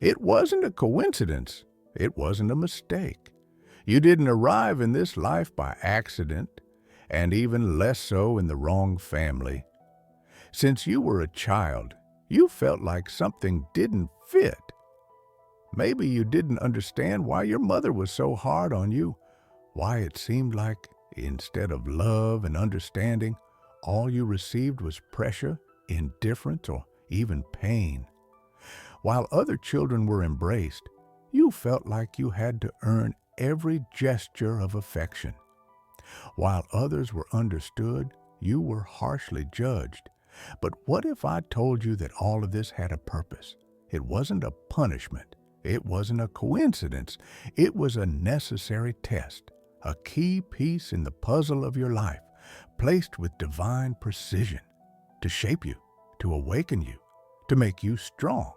It wasn't a coincidence. It wasn't a mistake. You didn't arrive in this life by accident, and even less so in the wrong family. Since you were a child, you felt like something didn't fit. Maybe you didn't understand why your mother was so hard on you, why it seemed like, instead of love and understanding, all you received was pressure, indifference, or even pain. While other children were embraced, you felt like you had to earn every gesture of affection. While others were understood, you were harshly judged. But what if I told you that all of this had a purpose? It wasn't a punishment. It wasn't a coincidence. It was a necessary test, a key piece in the puzzle of your life, placed with divine precision to shape you, to awaken you, to make you strong.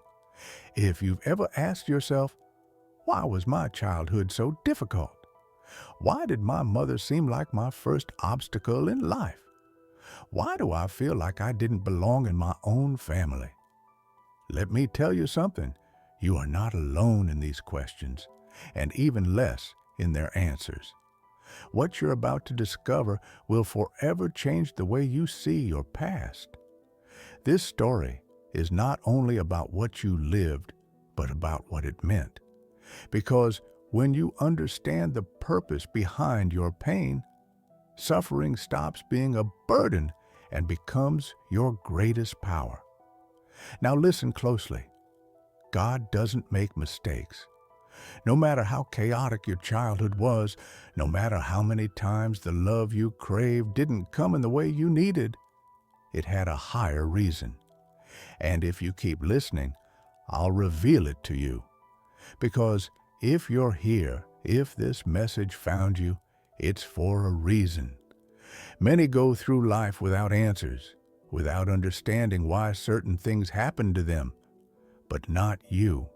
If you've ever asked yourself, why was my childhood so difficult? Why did my mother seem like my first obstacle in life? Why do I feel like I didn't belong in my own family? Let me tell you something. You are not alone in these questions, and even less in their answers. What you're about to discover will forever change the way you see your past. This story is not only about what you lived, but about what it meant. Because when you understand the purpose behind your pain, suffering stops being a burden and becomes your greatest power. Now listen closely. God doesn't make mistakes. No matter how chaotic your childhood was, no matter how many times the love you craved didn't come in the way you needed, it had a higher reason. And if you keep listening, I'll reveal it to you. Because if you're here, if this message found you, it's for a reason. Many go through life without answers, without understanding why certain things happen to them. But not you.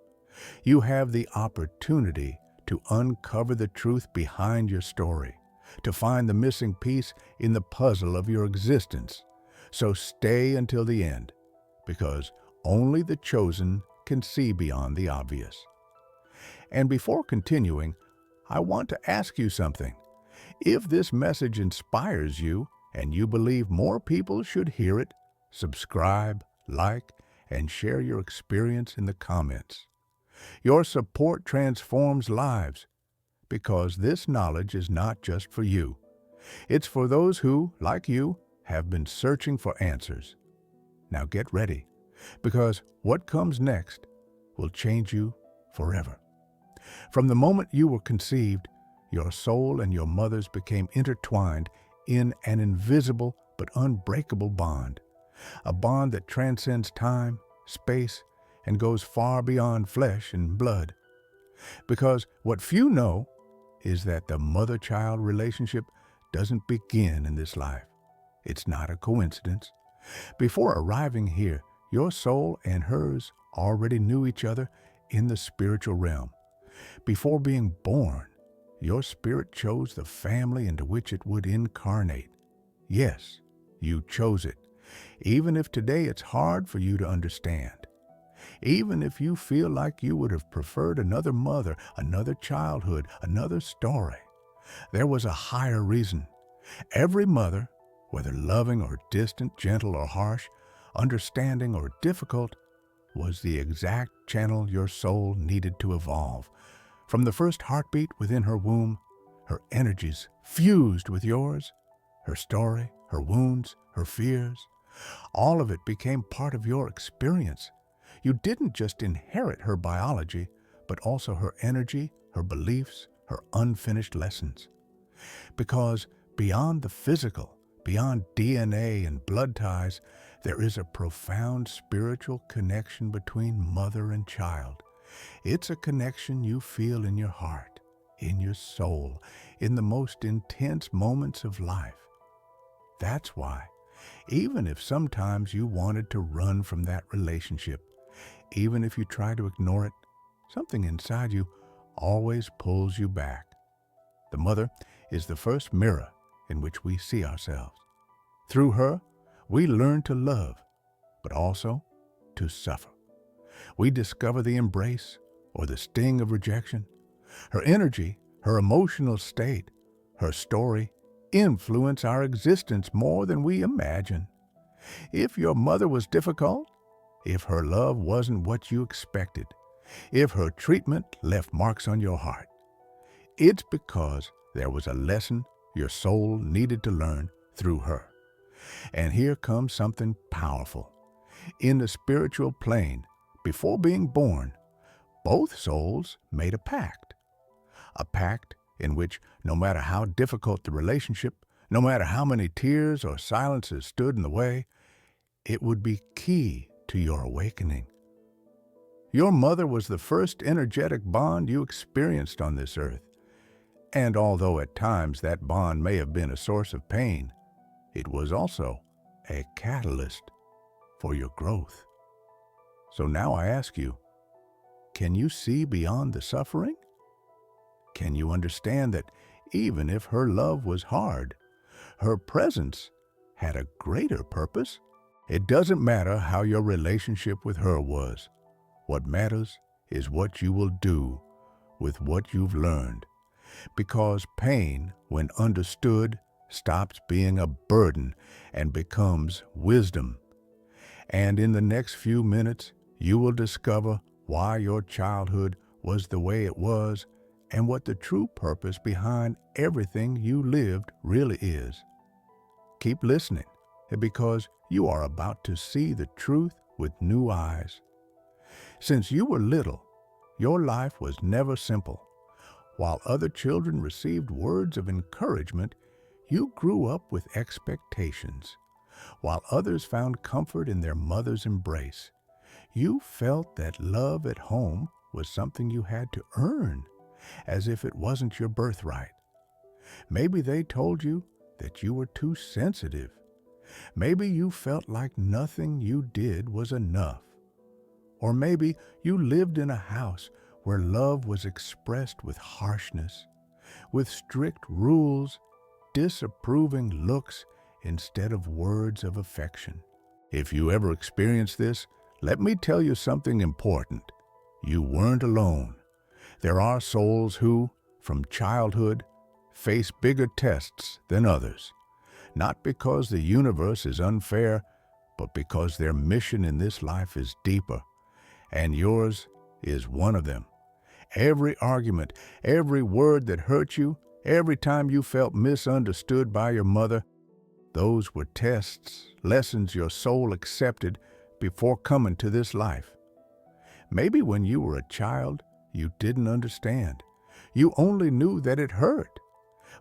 You have the opportunity to uncover the truth behind your story, to find the missing piece in the puzzle of your existence. So stay until the end, because only the chosen can see beyond the obvious. And before continuing, I want to ask you something. If this message inspires you and you believe more people should hear it, subscribe, like, and share your experience in the comments. Your support transforms lives, because this knowledge is not just for you. It's for those who, like you, have been searching for answers. Now get ready, because what comes next will change you forever. From the moment you were conceived, your soul and your mother's became intertwined in an invisible but unbreakable bond, a bond that transcends time, space, and goes far beyond flesh and blood. Because what few know is that the mother-child relationship doesn't begin in this life. It's not a coincidence. Before arriving here, your soul and hers already knew each other in the spiritual realm. Before being born, your spirit chose the family into which it would incarnate. Yes, you chose it, even if today it's hard for you to understand. Even if you feel like you would have preferred another mother, another childhood, another story, there was a higher reason. Every mother, whether loving or distant, gentle or harsh, understanding or difficult, was the exact channel your soul needed to evolve. From the first heartbeat within her womb, her energies fused with yours, her story, her wounds, her fears. All of it became part of your experience. You didn't just inherit her biology, but also her energy, her beliefs, her unfinished lessons. Because beyond the physical, beyond DNA and blood ties, there is a profound spiritual connection between mother and child. It's a connection you feel in your heart, in your soul, in the most intense moments of life. That's why, even if sometimes you wanted to run from that relationship, even if you try to ignore it, something inside you always pulls you back. The mother is the first mirror in which we see ourselves. Through her, we learn to love, but also to suffer. We discover the embrace or the sting of rejection. Her energy, her emotional state, her story influence our existence more than we imagine. If your mother was difficult, if her love wasn't what you expected, if her treatment left marks on your heart, it's because there was a lesson your soul needed to learn through her. And here comes something powerful. In the spiritual plane, before being born, both souls made a pact in which no matter how difficult the relationship, no matter how many tears or silences stood in the way, it would be key to your awakening. Your mother was the first energetic bond you experienced on this earth, and although at times that bond may have been a source of pain, it was also a catalyst for your growth. So now I ask you, can you see beyond the suffering? Can you understand that even if her love was hard, her presence had a greater purpose? It doesn't matter how your relationship with her was. What matters is what you will do with what you've learned. Because pain, when understood, stops being a burden and becomes wisdom. And in the next few minutes, you will discover why your childhood was the way it was and what the true purpose behind everything you lived really is. Keep listening, because you are about to see the truth with new eyes. Since you were little, your life was never simple. While other children received words of encouragement, you grew up with expectations. While others found comfort in their mother's embrace, you felt that love at home was something you had to earn, as if it wasn't your birthright. Maybe they told you that you were too sensitive. Maybe you felt like nothing you did was enough. Or maybe you lived in a house where love was expressed with harshness, with strict rules, disapproving looks instead of words of affection. If you ever experienced this, let me tell you something important. You weren't alone. There are souls who, from childhood, face bigger tests than others, not because the universe is unfair, but because their mission in this life is deeper, and yours is one of them. Every argument, every word that hurt you, every time you felt misunderstood by your mother, those were tests, lessons your soul accepted before coming to this life. Maybe when you were a child, you didn't understand. You only knew that it hurt.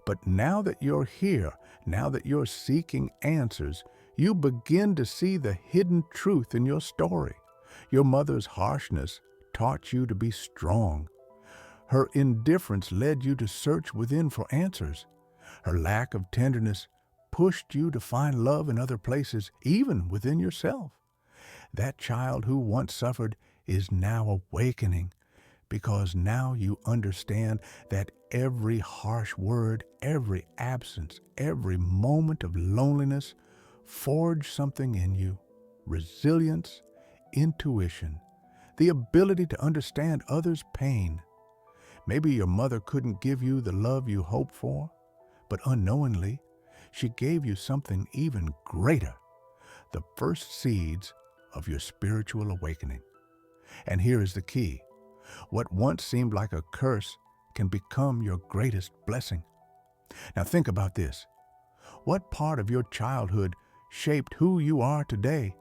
But now that you're here, now that you're seeking answers, you begin to see the hidden truth in your story. Your mother's harshness taught you to be strong. Her indifference led you to search within for answers. Her lack of tenderness pushed you to find love in other places, even within yourself. That child who once suffered is now awakening, because now you understand that every harsh word, every absence, every moment of loneliness forged something in you: resilience, intuition, the ability to understand others' pain. Maybe your mother couldn't give you the love you hoped for, but unknowingly, she gave you something even greater: the first seeds of your spiritual awakening. And here is the key. What once seemed like a curse can become your greatest blessing. Now think about this. What part of your childhood shaped who you are today?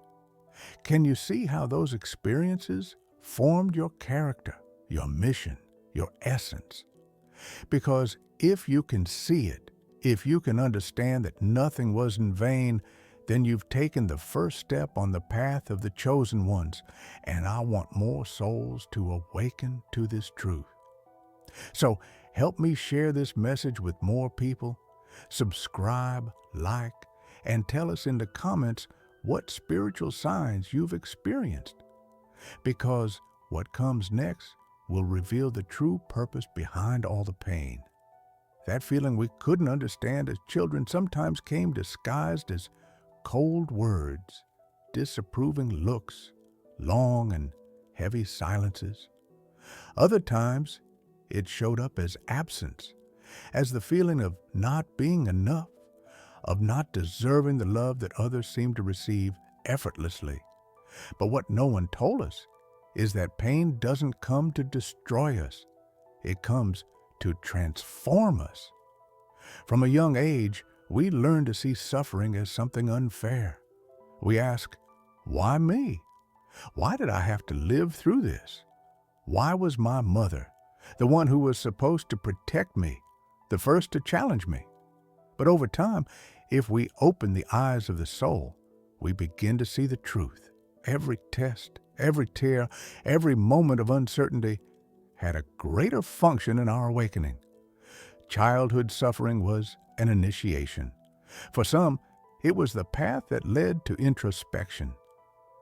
Can you see how those experiences formed your character, your mission, your essence? Because if you can see it, if you can understand that nothing was in vain, then you've taken the first step on the path of the chosen ones, and I want more souls to awaken to this truth. So help me share this message with more people. Subscribe, like, and tell us in the comments what spiritual signs you've experienced. Because what comes next will reveal the true purpose behind all the pain. That feeling we couldn't understand as children sometimes came disguised as cold words, disapproving looks, long and heavy silences. Other times, it showed up as absence, as the feeling of not being enough, of not deserving the love that others seem to receive effortlessly. But what no one told us is that pain doesn't come to destroy us. It comes to transform us. From a young age, we learn to see suffering as something unfair. We ask, why me? Why did I have to live through this? Why was my mother, the one who was supposed to protect me, the first to challenge me? But over time, if we open the eyes of the soul, we begin to see the truth. Every test, every tear, every moment of uncertainty had a greater function in our awakening. Childhood suffering was an initiation. For some, it was the path that led to introspection.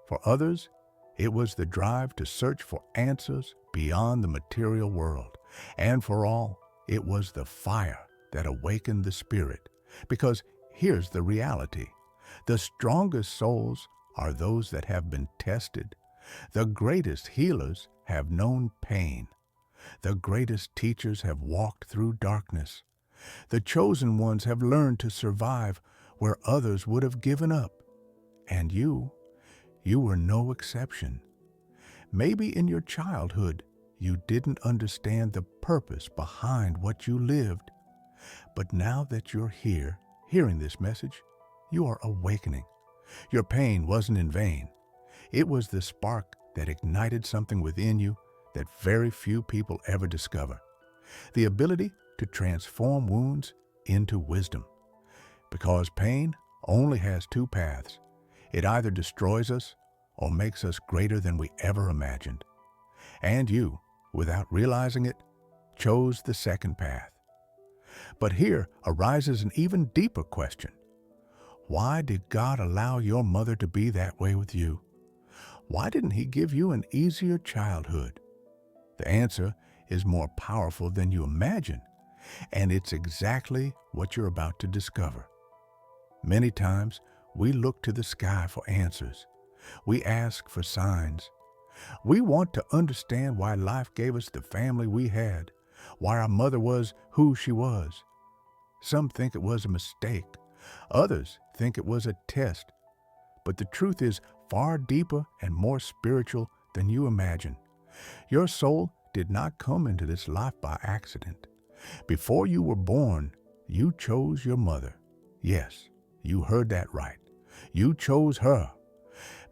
For others, it was the drive to search for answers beyond the material world. And for all, it was the fire that awakened the spirit. Because here's the reality. The strongest souls are those that have been tested. The greatest healers have known pain. The greatest teachers have walked through darkness. The chosen ones have learned to survive where others would have given up. And you were no exception. Maybe in your childhood, you didn't understand the purpose behind what you lived. But now that you're here, hearing this message, you are awakening. Your pain wasn't in vain. It was the spark that ignited something within you that very few people ever discover. The ability to transform wounds into wisdom. Because pain only has two paths. It either destroys us or makes us greater than we ever imagined. And you, without realizing it, chose the second path. But here arises an even deeper question. Why did God allow your mother to be that way with you? Why didn't He give you an easier childhood? The answer is more powerful than you imagine, and it's exactly what you're about to discover. Many times, we look to the sky for answers. We ask for signs. We want to understand why life gave us the family we had, why our mother was who she was. Some think it was a mistake. Others think it was a test. But the truth is far deeper and more spiritual than you imagine. Your soul did not come into this life by accident. Before you were born, you chose your mother. Yes, you heard that right. You chose her.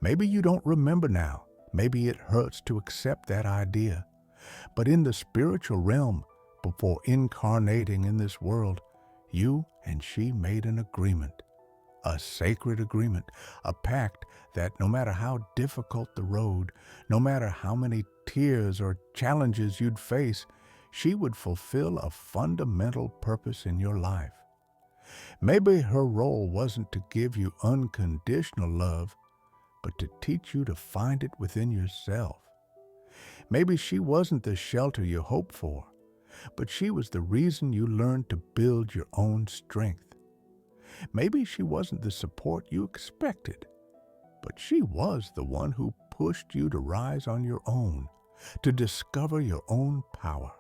Maybe you don't remember now. Maybe it hurts to accept that idea. But in the spiritual realm, before incarnating in this world, you and she made an agreement. A sacred agreement, a pact that no matter how difficult the road, no matter how many tears or challenges you'd face, she would fulfill a fundamental purpose in your life. Maybe her role wasn't to give you unconditional love, but to teach you to find it within yourself. Maybe she wasn't the shelter you hoped for, but she was the reason you learned to build your own strength. Maybe she wasn't the support you expected, but she was the one who pushed you to rise on your own, to discover your own power.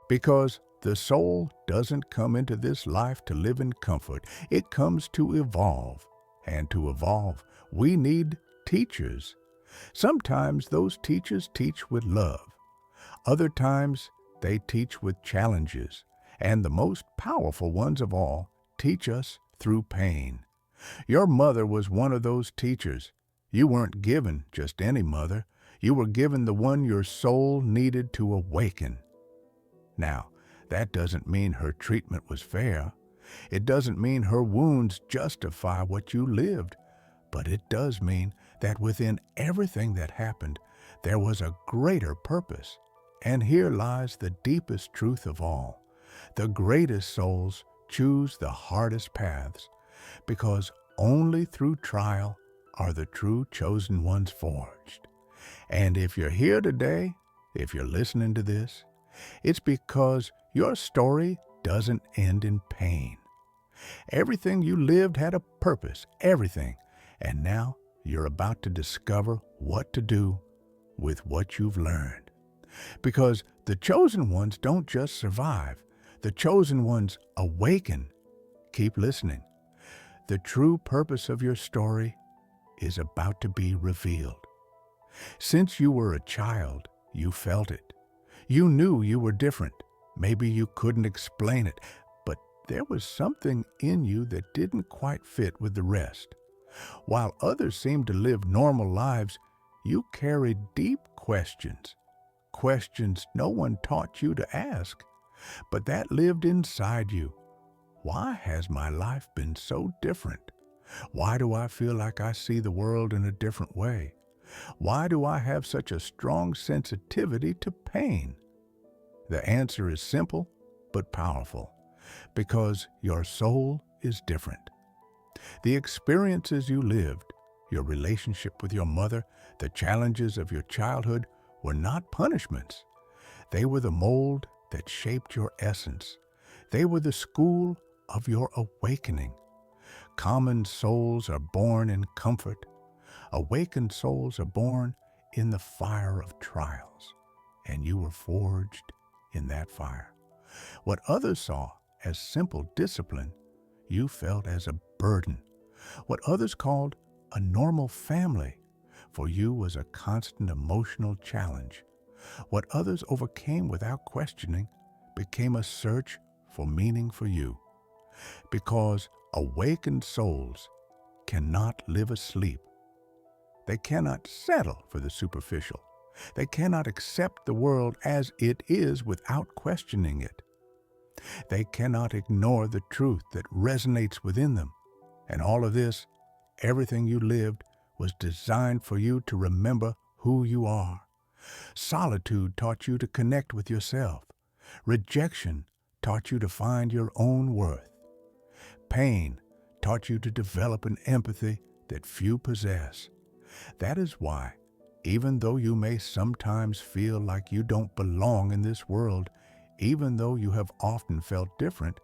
Because the soul doesn't come into this life to live in comfort. It comes to evolve. And to evolve, we need teachers. Sometimes those teachers teach with love. Other times, they teach with challenges. And the most powerful ones of all teach us through pain. Your mother was one of those teachers. You weren't given just any mother. You were given the one your soul needed to awaken. Now, that doesn't mean her treatment was fair. It doesn't mean her wounds justify what you lived. But it does mean that within everything that happened, there was a greater purpose. And here lies the deepest truth of all. The greatest souls choose the hardest paths, because only through trial are the true chosen ones forged. And if you're here today, if you're listening to this, it's because your story doesn't end in pain. Everything you lived had a purpose, everything. And now you're about to discover what to do, with what you've learned. Because the chosen ones don't just survive, the chosen ones awaken. Keep listening. The true purpose of your story is about to be revealed. Since you were a child, you felt it. You knew you were different. Maybe you couldn't explain it, but there was something in you that didn't quite fit with the rest. While others seemed to live normal lives, you carried deep questions. Questions no one taught you to ask, but that lived inside you. Why has my life been so different? Why do I feel like I see the world in a different way? Why do I have such a strong sensitivity to pain? The answer is simple but powerful, because your soul is different. The experiences you lived, your relationship with your mother, the challenges of your childhood were not punishments. They were the mold that shaped your essence. They were the school of your awakening. Common souls are born in comfort. Awakened souls are born in the fire of trials, and you were forged in that fire. What others saw as simple discipline, you felt as a burden. What others called a normal family, for you was a constant emotional challenge. What others overcame without questioning became a search for meaning for you. Because awakened souls cannot live asleep. They cannot settle for the superficial. They cannot accept the world as it is without questioning it. They cannot ignore the truth that resonates within them. And all of this, everything you lived, was designed for you to remember who you are. Solitude taught you to connect with yourself. Rejection taught you to find your own worth. Pain taught you to develop an empathy that few possess. That is why, even though you may sometimes feel like you don't belong in this world, even though you have often felt different,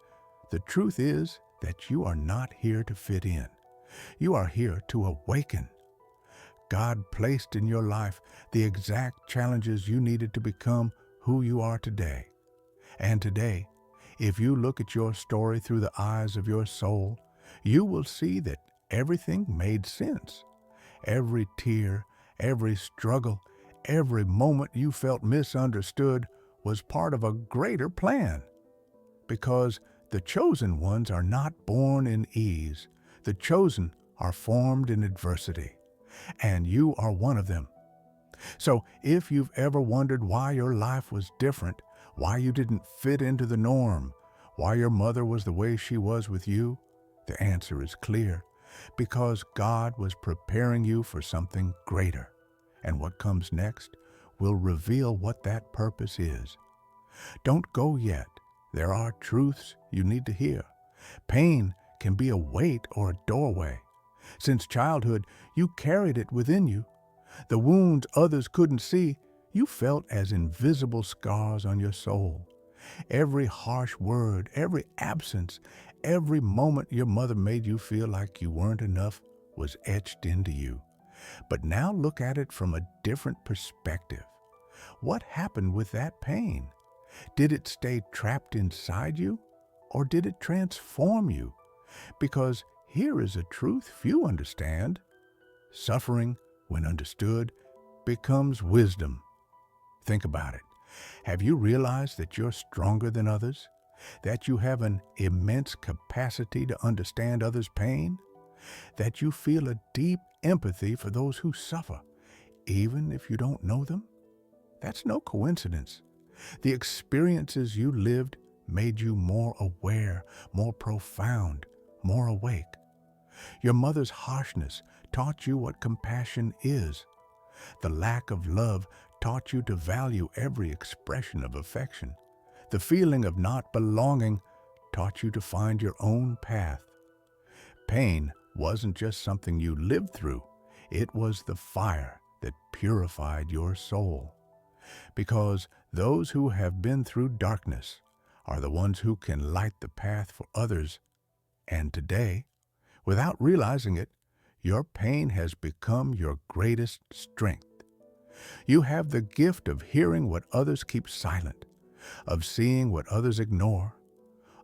the truth is that you are not here to fit in. You are here to awaken. God placed in your life the exact challenges you needed to become who you are today. And today, if you look at your story through the eyes of your soul, you will see that everything made sense. Every tear, every struggle, every moment you felt misunderstood was part of a greater plan. Because the chosen ones are not born in ease. The chosen are formed in adversity, and you are one of them. So if you've ever wondered why your life was different, why you didn't fit into the norm, why your mother was the way she was with you, the answer is clear. Because God was preparing you for something greater. And what comes next will reveal what that purpose is. Don't go yet. There are truths you need to hear. Pain can be a weight or a doorway. Since childhood, you carried it within you. The wounds others couldn't see, you felt as invisible scars on your soul. Every harsh word, every absence, every moment your mother made you feel like you weren't enough was etched into you. But now look at it from a different perspective. What happened with that pain? Did it stay trapped inside you, or did it transform you? Because here is a truth few understand. Suffering, when understood, becomes wisdom. Think about it. Have you realized that you're stronger than others? That you have an immense capacity to understand others' pain? That you feel a deep empathy for those who suffer, even if you don't know them? That's no coincidence. The experiences you lived made you more aware, more profound, more awake. Your mother's harshness taught you what compassion is. The lack of love taught you to value every expression of affection. The feeling of not belonging taught you to find your own path. Pain wasn't just something you lived through. It was the fire that purified your soul. Because those who have been through darkness are the ones who can light the path for others. And today, without realizing it, your pain has become your greatest strength. You have the gift of hearing what others keep silent, of seeing what others ignore,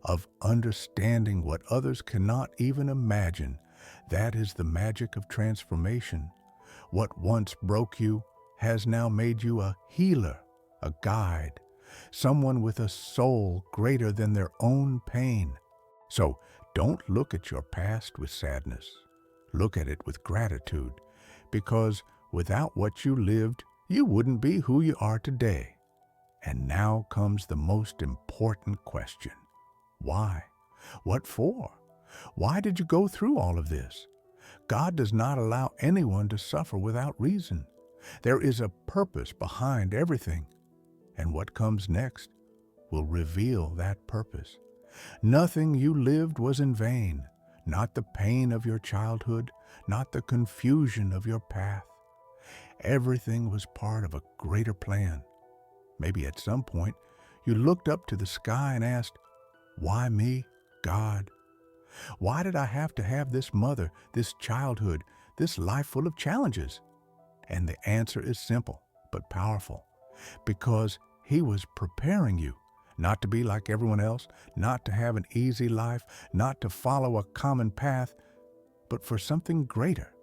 of understanding what others cannot even imagine. That is the magic of transformation. What once broke you has now made you a healer, a guide, someone with a soul greater than their own pain. So don't look at your past with sadness. Look at it with gratitude, because without what you lived, you wouldn't be who you are today. And now comes the most important question. Why? What for? Why did you go through all of this? God does not allow anyone to suffer without reason. There is a purpose behind everything, and what comes next will reveal that purpose. Nothing you lived was in vain, not the pain of your childhood, not the confusion of your path. Everything was part of a greater plan. Maybe at some point you looked up to the sky and asked, "Why me, God? Why did I have to have this mother, this childhood, this life full of challenges?" And the answer is simple but powerful. Because He was preparing you not to be like everyone else, not to have an easy life, not to follow a common path, but for something greater.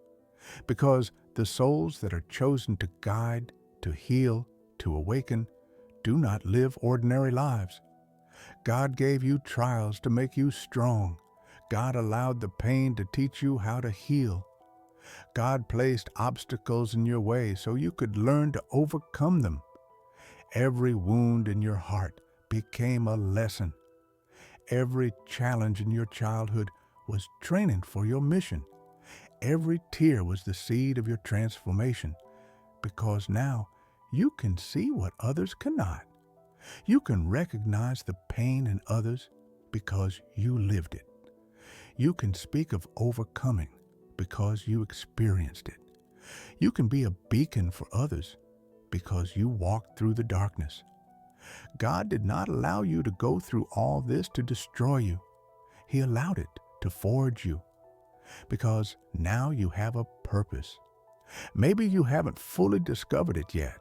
Because the souls that are chosen to guide, to heal, to awaken, do not live ordinary lives. God gave you trials to make you strong. God allowed the pain to teach you how to heal. God placed obstacles in your way so you could learn to overcome them. Every wound in your heart became a lesson. Every challenge in your childhood was training for your mission. Every tear was the seed of your transformation, because now you can see what others cannot. You can recognize the pain in others because you lived it. You can speak of overcoming because you experienced it. You can be a beacon for others because you walked through the darkness. God did not allow you to go through all this to destroy you. He allowed it to forge you, because now you have a purpose. Maybe you haven't fully discovered it yet.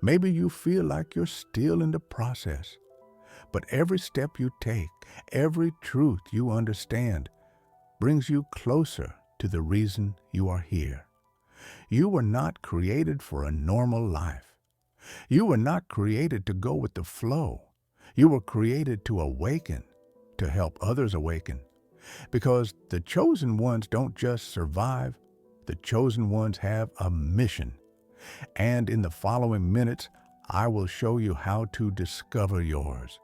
Maybe you feel like you're still in the process. But every step you take, every truth you understand, brings you closer to the reason you are here. You were not created for a normal life. You were not created to go with the flow. You were created to awaken, to help others awaken. Because the chosen ones don't just survive, the chosen ones have a mission. And in the following minutes, I will show you how to discover yours.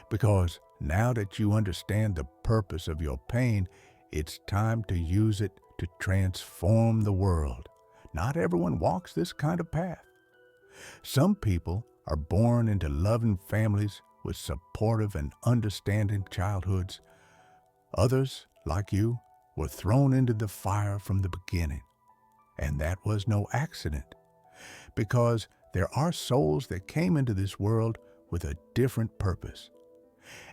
Because now that you understand the purpose of your pain, it's time to use it to transform the world. Not everyone walks this kind of path. Some people are born into loving families with supportive and understanding childhoods. Others, like you, were thrown into the fire from the beginning. And that was no accident, because there are souls that came into this world with a different purpose.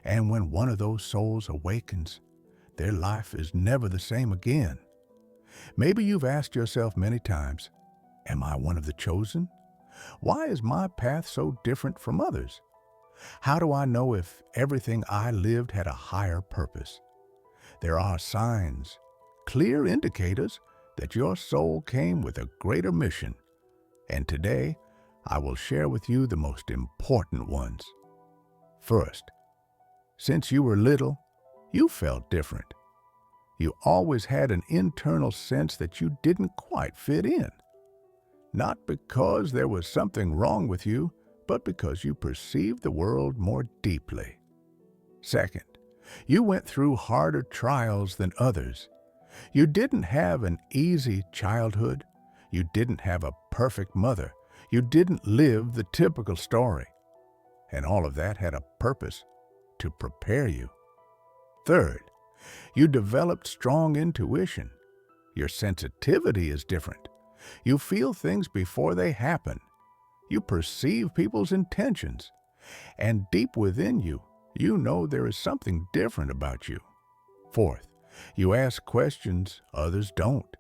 And when one of those souls awakens, their life is never the same again. Maybe you've asked yourself many times, am I one of the chosen? Why is my path so different from others? How do I know if everything I lived had a higher purpose? There are signs, clear indicators that your soul came with a greater mission. And today, I will share with you the most important ones. First, since you were little, you felt different. You always had an internal sense that you didn't quite fit in. Not because there was something wrong with you, but because you perceived the world more deeply. Second, you went through harder trials than others. You didn't have an easy childhood. You didn't have a perfect mother. You didn't live the typical story. And all of that had a purpose: to prepare you. Third, you developed strong intuition. Your sensitivity is different. You feel things before they happen. You perceive people's intentions. And deep within you, you know there is something different about you. Fourth, you ask questions others don't.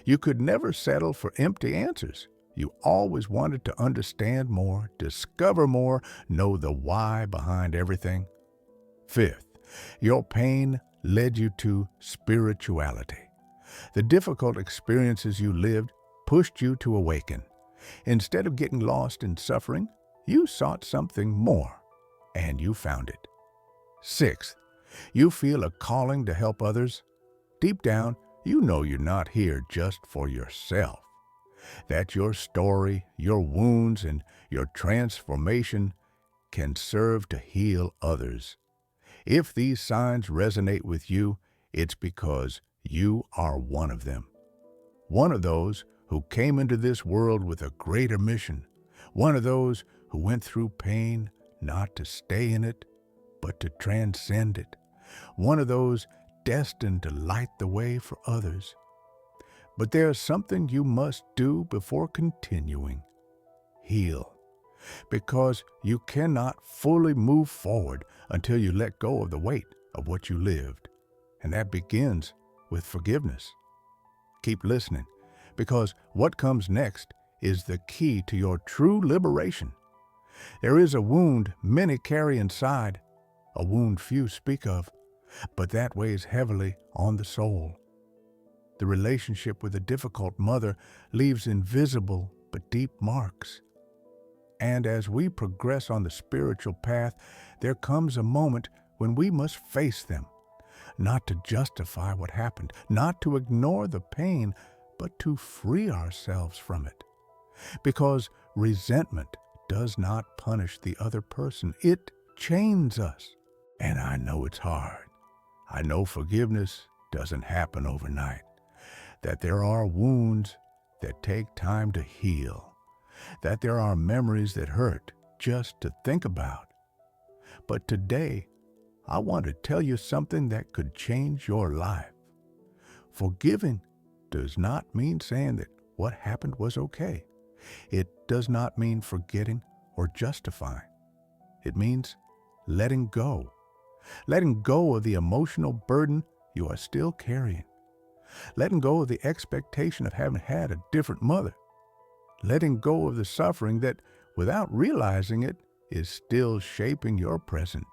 You could never settle for empty answers. You always wanted to understand more, discover more, know the why behind everything. Fifth, your pain led you to spirituality. The difficult experiences you lived pushed you to awaken. Instead of getting lost in suffering, you sought something more, and you found it. Sixth, you feel a calling to help others. Deep down, you know you're not here just for yourself. That your story, your wounds, and your transformation can serve to heal others. If these signs resonate with you, it's because you are one of them. One of those who came into this world with a greater mission. One of those who went through pain not to stay in it, but to transcend it. One of those destined to light the way for others. But there's something you must do before continuing. Heal. Because you cannot fully move forward until you let go of the weight of what you lived. And that begins with forgiveness. Keep listening, because what comes next is the key to your true liberation. There is a wound many carry inside, a wound few speak of, but that weighs heavily on the soul. The relationship with a difficult mother leaves invisible but deep marks. And as we progress on the spiritual path, there comes a moment when we must face them, not to justify what happened, not to ignore the pain, but to free ourselves from it. Because resentment does not punish the other person, it chains us. And I know it's hard. I know forgiveness doesn't happen overnight, that there are wounds that take time to heal, that there are memories that hurt just to think about. But today, I want to tell you something that could change your life. Forgiving does not mean saying that what happened was okay. It does not mean forgetting or justifying. It means letting go. Letting go of the emotional burden you are still carrying. Letting go of the expectation of having had a different mother. Letting go of the suffering that, without realizing it, is still shaping your present.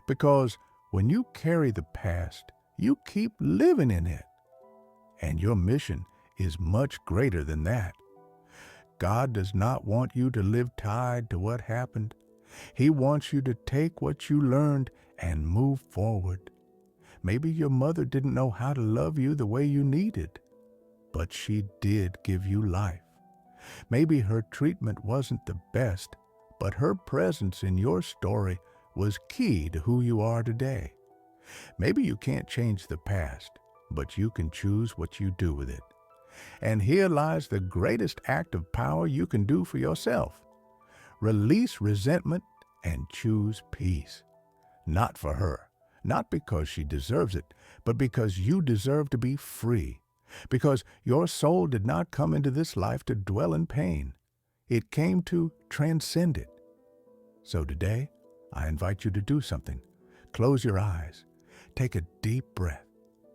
Because when you carry the past, you keep living in it. And your mission is much greater than that. God does not want you to live tied to what happened. He wants you to take what you learned and move forward. Maybe your mother didn't know how to love you the way you needed, but she did give you life. Maybe her treatment wasn't the best, but her presence in your story was key to who you are today. Maybe you can't change the past, but you can choose what you do with it. And here lies the greatest act of power you can do for yourself. Release resentment and choose peace. Not for her, not because she deserves it, but because you deserve to be free. Because your soul did not come into this life to dwell in pain. It came to transcend it. So today, I invite you to do something. Close your eyes, take a deep breath,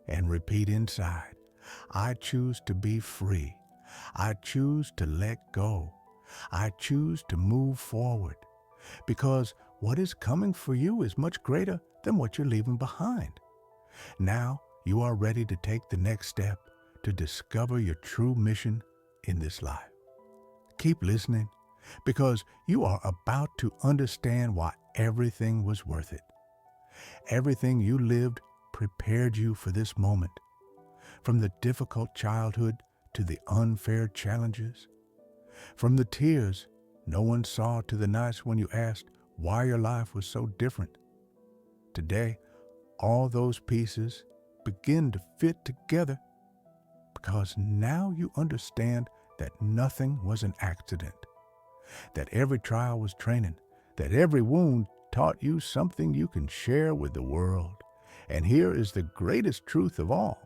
and repeat inside, I choose to be free. I choose to let go. I choose to move forward. Because what is coming for you is much greater than what you're leaving behind. Now you are ready to take the next step to discover your true mission in this life. Keep listening, because you are about to understand why everything was worth it. Everything you lived prepared you for this moment. From the difficult childhood to the unfair challenges. From the tears no one saw to the nights when you asked why your life was so different. Today, all those pieces begin to fit together, because now you understand that nothing was an accident, that every trial was training, that every wound taught you something you can share with the world. And here is the greatest truth of all.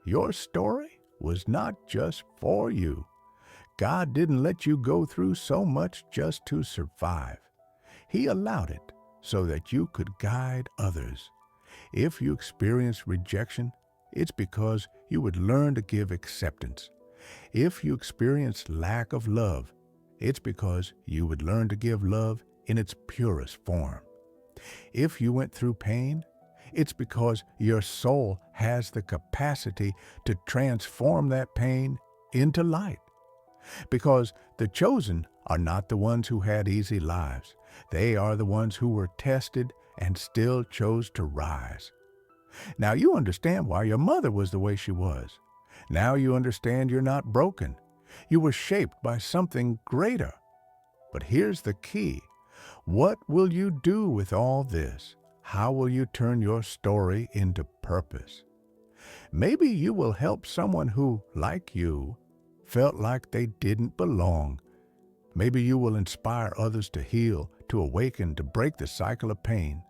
Your story was not just for you. God didn't let you go through so much just to survive. He allowed it so that you could guide others. If you experience rejection, it's because you would learn to give acceptance. If you experience lack of love, it's because you would learn to give love in its purest form. If you went through pain, it's because your soul has the capacity to transform that pain into light. Because the chosen are not the ones who had easy lives. They are the ones who were tested and still chose to rise. Now you understand why your mother was the way she was. Now you understand you're not broken. You were shaped by something greater. But here's the key. What will you do with all this? How will you turn your story into purpose? Maybe you will help someone who, like you, felt like they didn't belong. Maybe you will inspire others to heal, to awaken, to break the cycle of pain.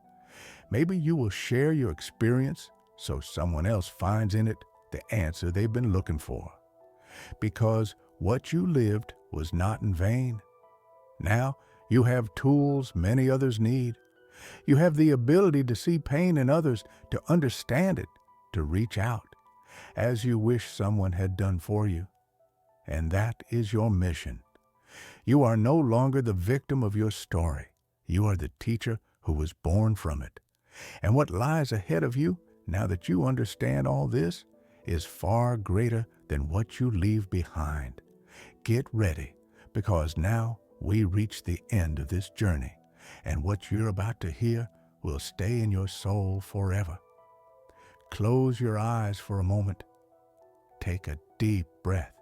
Maybe you will share your experience so someone else finds in it the answer they've been looking for. Because what you lived was not in vain. Now you have tools many others need. You have the ability to see pain in others, to understand it, to reach out, as you wish someone had done for you. And that is your mission. You are no longer the victim of your story. You are the teacher who was born from it. And what lies ahead of you, now that you understand all this, is far greater than what you leave behind. Get ready, because now we reach the end of this journey, and what you're about to hear will stay in your soul forever. Close your eyes for a moment. Take a deep breath,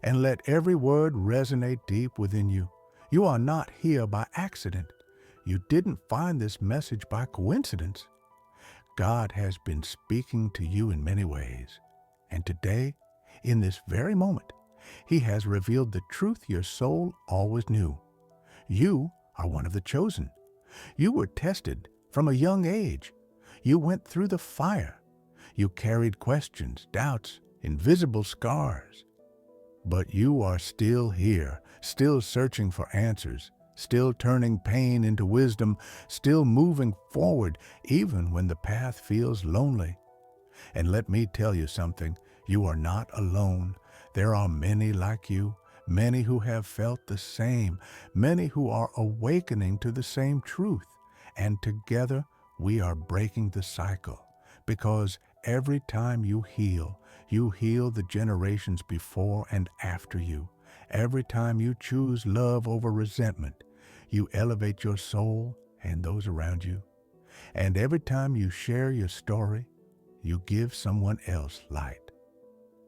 and let every word resonate deep within you. You are not here by accident. You didn't find this message by coincidence. God has been speaking to you in many ways, and today, in this very moment, He has revealed the truth your soul always knew. You are one of the chosen. You were tested from a young age. You went through the fire. You carried questions, doubts, invisible scars. But you are still here, still searching for answers, still turning pain into wisdom, still moving forward, even when the path feels lonely. And let me tell you something, you are not alone. There are many like you, many who have felt the same, many who are awakening to the same truth. And together we are breaking the cycle, because every time you heal the generations before and after you. Every time you choose love over resentment, you elevate your soul and those around you. And every time you share your story, you give someone else light.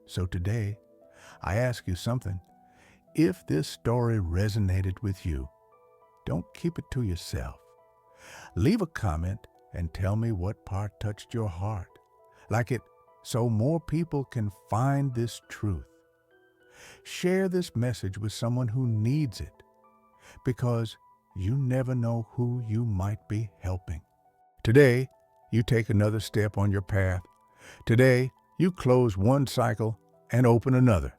So today, I ask you something. If this story resonated with you, don't keep it to yourself. Leave a comment and tell me what part touched your heart, like it, so more people can find this truth. Share this message with someone who needs it, because you never know who you might be helping. Today, you take another step on your path. Today, you close one cycle and open another.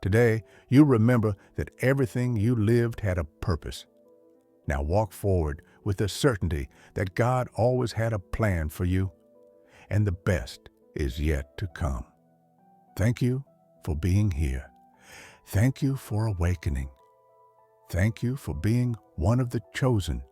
Today, you remember that everything you lived had a purpose. Now walk forward with the certainty that God always had a plan for you, and the best is yet to come. Thank you for being here. Thank you for awakening. Thank you for being one of the chosen